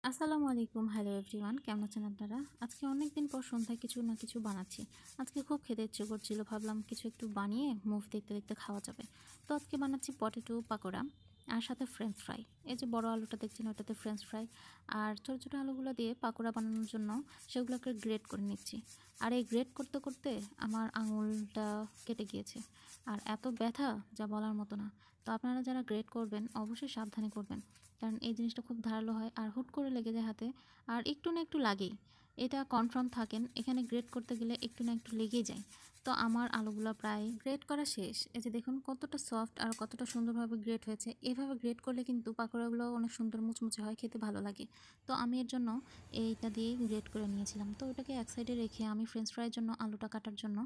আসসালামু আলাইকুম, hello everyone, কেমন আছেন আপনারা? আজকে অনেক দিন পর সন্ধ্যায় কিছু না কিছু বানাচ্ছি। আজকে খুব খেতে ইচ্ছে করছিল, ভাবলাম কিছু একটু বানিয়ে মুভ দেখতে দেখতে খাওয়া যাবে। তো আজকে বানাচ্ছি পটেটো পাকোড়া আর সাথে ফ্রেঞ্চ ফ্রাই। এই যে বড় আলুটা দেখছেন, ওটাতে ফ্রেঞ্চ ফ্রাই আর ছোটো ছোটো আলুগুলো দিয়ে পাকোড়া বানানোর জন্য সেগুলোকে গ্রেট করে নিচ্ছি। আর এই গ্রেট করতে করতে আমার আঙুলটা কেটে গিয়েছে আর এত ব্যথা যা বলার মতো না। তো আপনারা যারা গ্রেট করবেন অবশ্যই সাবধানে করবেন, কারণ এই জিনিসটা খুব ধারালো হয় আর হুট করে লেগে যায় হাতে, আর একটু না একটু লাগেই। এটা কনফার্ম থাকেন, এখানে গ্রেট করতে গেলে একটু না একটু লেগেই যায়। তো আমার আলুগুলো প্রায় গ্রেট করা শেষ। এই যে দেখুন কতটা সফট আর কতটা সুন্দরভাবে গ্রেট হয়েছে। এভাবে গ্রেট করলে কিন্তু পাকোড়াগুলো অনেক সুন্দর মুচমুচে হয়, খেতে ভালো লাগে। তো আমি এর জন্য এইটা দিয়ে গ্রেট করে নিয়েছিলাম। তো ওটাকে এক সাইডে রেখে আমি ফ্রেঞ্চ ফ্রাইয়ের জন্য আলুটা কাটার জন্য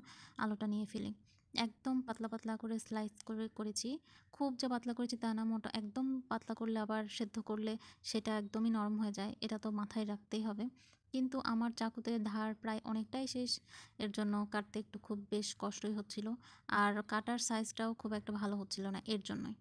আলুটা নিয়ে ফেলি। একদম পাতলা পাতলা করে স্লাইস করে করেছি। খুব যে পাতলা করেছি তা না, মোটা একদম পাতলা করলে আবার সেদ্ধ করলে সেটা একদমই নরম হয়ে যায়, এটা তো মাথায় রাখতেই হবে। কিন্তু আমার চাকুতে ধার প্রায় অনেকটাই শেষ, এর জন্য কাটতে একটু খুব বেশ কষ্টই হচ্ছিল। আর কাটার সাইজটাও খুব একটা ভালো হচ্ছিল না এর জন্যই।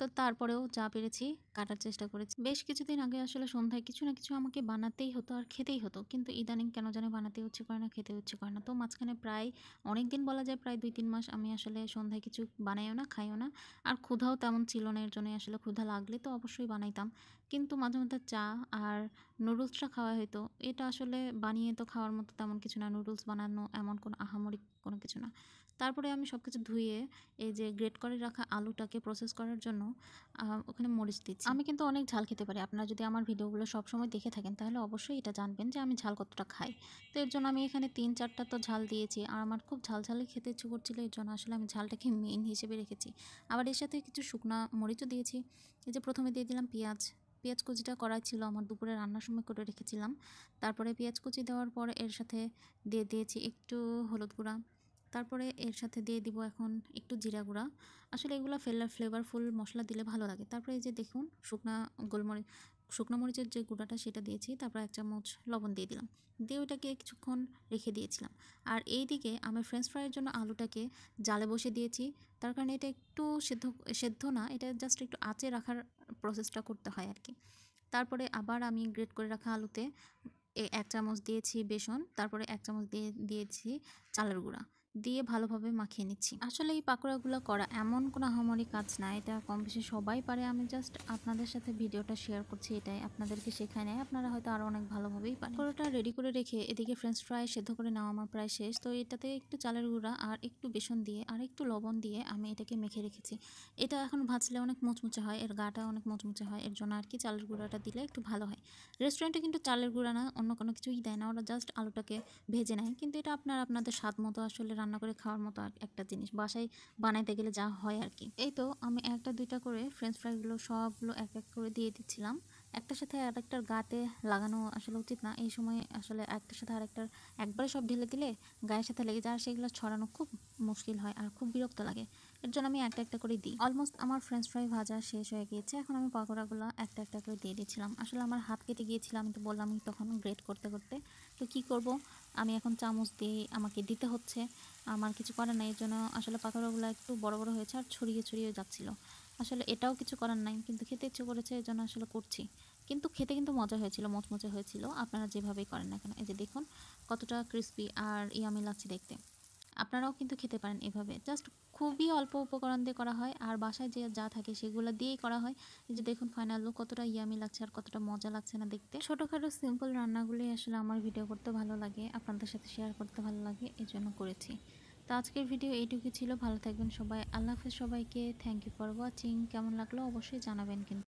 তো তারপরেও যা পেরেছি কাটার চেষ্টা করেছি। বেশ কিছুদিন আগে আসলে সন্ধ্যায় কিছু না কিছু আমাকে বানাতেই হতো আর খেতেই হতো, কিন্তু ইদানিং কেন জানি বানাতে ইচ্ছে করে না, খেতে ইচ্ছে করে না। তো মাঝখানে প্রায় অনেক দিন, বলা যায় প্রায় 2-3 মাস আমি আসলে সন্ধ্যায় কিছু বানাইও না, খাইও না। আর ক্ষুধাও তেমন ছিল না, এর জন্যই আসলে ক্ষুধা লাগলে তো অবশ্যই বানাইতাম। কিন্তু মাঝে মধ্যে চা আর নুডলসটা খাওয়া হতো। এটা আসলে বানিয়ে তো খাওয়ার মতো তেমন কিছু না, নুডলস বানানো এমন কোনো আহামরি কোনো কিছু না। তারপরে আমি সব কিছু ধুয়ে এই যে গ্রেট করে রাখা আলুটাকে প্রসেস করার জন্য ওখানে মরিচ দিচ্ছি। আমি কিন্তু অনেক ঝাল খেতে পারি। আপনারা যদি আমার ভিডিওগুলো সবসময় দেখে থাকেন তাহলে অবশ্যই এটা জানবেন যে আমি ঝাল কতটা খাই। তো এর জন্য আমি এখানে 3-4টা তো ঝাল দিয়েছি, আর আমার খুব ঝাল ঝালই খেতে ইচ্ছে করছিলো, এর জন্য আসলে আমি ঝালটাকে মেইন হিসেবে রেখেছি। আবার এর সাথে কিছু শুকনা মরিচও দিয়েছি। এই যে প্রথমে দিয়ে দিলাম পেঁয়াজ। পেঁয়াজ কুচিটা করা ছিল, আমার দুপুরে রান্নার সময় করে রেখেছিলাম। তারপরে পেঁয়াজ কুচি দেওয়ার পর এর সাথে দিয়ে দিয়েছি একটু হলুদ গুঁড়া। তারপরে এর সাথে দিয়ে দিব এখন একটু জিরা গুঁড়া। আসলে এগুলো ফ্লেভারফুল মশলা দিলে ভালো লাগে। তারপরে এই যে দেখুন শুকনো মরিচের যে গুঁড়াটা সেটা দিয়েছি। তারপর 1 চামচ লবণ দিয়ে দিলাম। দিয়ে ওইটাকে কিছুক্ষণ রেখে দিয়েছিলাম। আর এইদিকে আমি ফ্রেঞ্চ ফ্রাইয়ের জন্য আলুটাকে জালে বসিয়ে দিয়েছি। তার কারণে এটা একটু সেদ্ধ না, এটা জাস্ট একটু আঁচে রাখার প্রসেসটা করতে হয় আর কি। তারপরে আবার আমি গ্রেট করে রাখা আলুতে 1 চামচ দিয়েছি বেসন, তারপরে 1 চামচ দিয়েছি চালের গুঁড়া, দিয়ে ভালোভাবে মাখিয়ে নিচ্ছি। আসলে এই পাকোড়াগুলো করা এমন কোনো আহামরি কাজ না, এটা কম বেশি সবাই পারে। আমি জাস্ট আপনাদের সাথে ভিডিওটা শেয়ার করছি, এটাই আপনাদেরকে শেখায় নেয়, আপনারা হয়তো আরও অনেক ভালোভাবেই পারেন। পাকোড়াটা রেডি করে রেখে এদিকে ফ্রেঞ্চ ফ্রাই সেদ্ধ করে নেওয়া আমার প্রায় শেষ। তো এটাতে একটু চালের গুঁড়া আর একটু বেসন দিয়ে আর একটু লবণ দিয়ে আমি এটাকে মেখে রেখেছি। এটা এখন ভাজলে অনেক মুচমুচে হয়, এর গাটা অনেক মুচমুচে হয়, এর জন্য আর কি চালের গুঁড়াটা দিলে একটু ভালো হয়। রেস্টুরেন্টে কিন্তু চালের গুঁড়া না অন্য কোনো কিছুই দেয় না, ওরা জাস্ট আলুটাকে ভেজে নেয়। কিন্তু এটা আপনাদের স্বাদ মতো আসলে রান্না করে খাওয়ার মতো একটা জিনিস, বাসায় বানাইতে গেলে যা হয় আর কি। এই তো আমি 1টা 2টা করে ফ্রেঞ্চ ফ্রাইগুলো সবগুলো এক এক করে দিয়ে দিচ্ছিলাম। একটার সাথে আরেকটার গাতে লাগানো আসলে উচিত না এই সময়, আসলে একটার সাথে আরেকটার একবারে সব ঢেলে দিলে গায়ের সাথে লেগে যায় আর সেগুলো ছড়ানো খুব মুশকিল হয় আর খুব বিরক্ত লাগে। এর জন্য আমি একটা একটা করে দিই। অলমোস্ট আমার ফ্রেঞ্চ ফ্রাই ভাজা শেষ হয়ে গিয়েছে, এখন আমি পাকোড়াগুলো একটা একটা করে দিয়ে দিচ্ছিলাম। আসলে আমার হাত কেটে গিয়েছিল, আমি তো বললামই তখন গ্রেট করতে করতে। তো কী করব, আমি এখন চামচ দিয়ে আমাকে দিতে হচ্ছে, আমার কিছু করার নাই। এর জন্য আসলে পাকোড়াগুলো একটু বড় বড় হয়েছে আর ছড়িয়ে ছড়িয়ে যাচ্ছিল। আসলে এটাও কিছু করার নাই, কিন্তু খেতে ইচ্ছে করেছে এর জন্য আসলে করছি। কিন্তু খেতে কিন্তু মজা হয়েছিল, মচমচে হয়েছিল, আপনারা যেভাবেই করেন না কেন। এই যে দেখুন কতটা ক্রিস্পি আর ইয়ামি লাগছে দেখতে। আপনারাও কিন্তু খেতে পারেন এভাবে, জাস্ট খুবই অল্প উপকরণ দিয়ে করা হয় আর বাসায় যে যা থাকে সেগুলো দিয়েই করা হয়। এই যে দেখুন ফাইনাল লুক কতটা ইয়ামি লাগছে আর কতটা মজা লাগছে না দেখতে। ছোটোখাটো সিম্পল রান্নাগুলোই আসলে আমার ভিডিও করতে ভালো লাগে, আপনাদের সাথে শেয়ার করতে ভালো লাগে, এই জন্য করেছি। তো আজকের ভিডিও এইটুকুই ছিল, ভালো থাকবেন সবাই, আল্লাহ হাফেজ সবাইকে, থ্যাংক ইউ ফর ওয়াচিং। কেমন লাগলো অবশ্যই জানাবেন কিন্তু।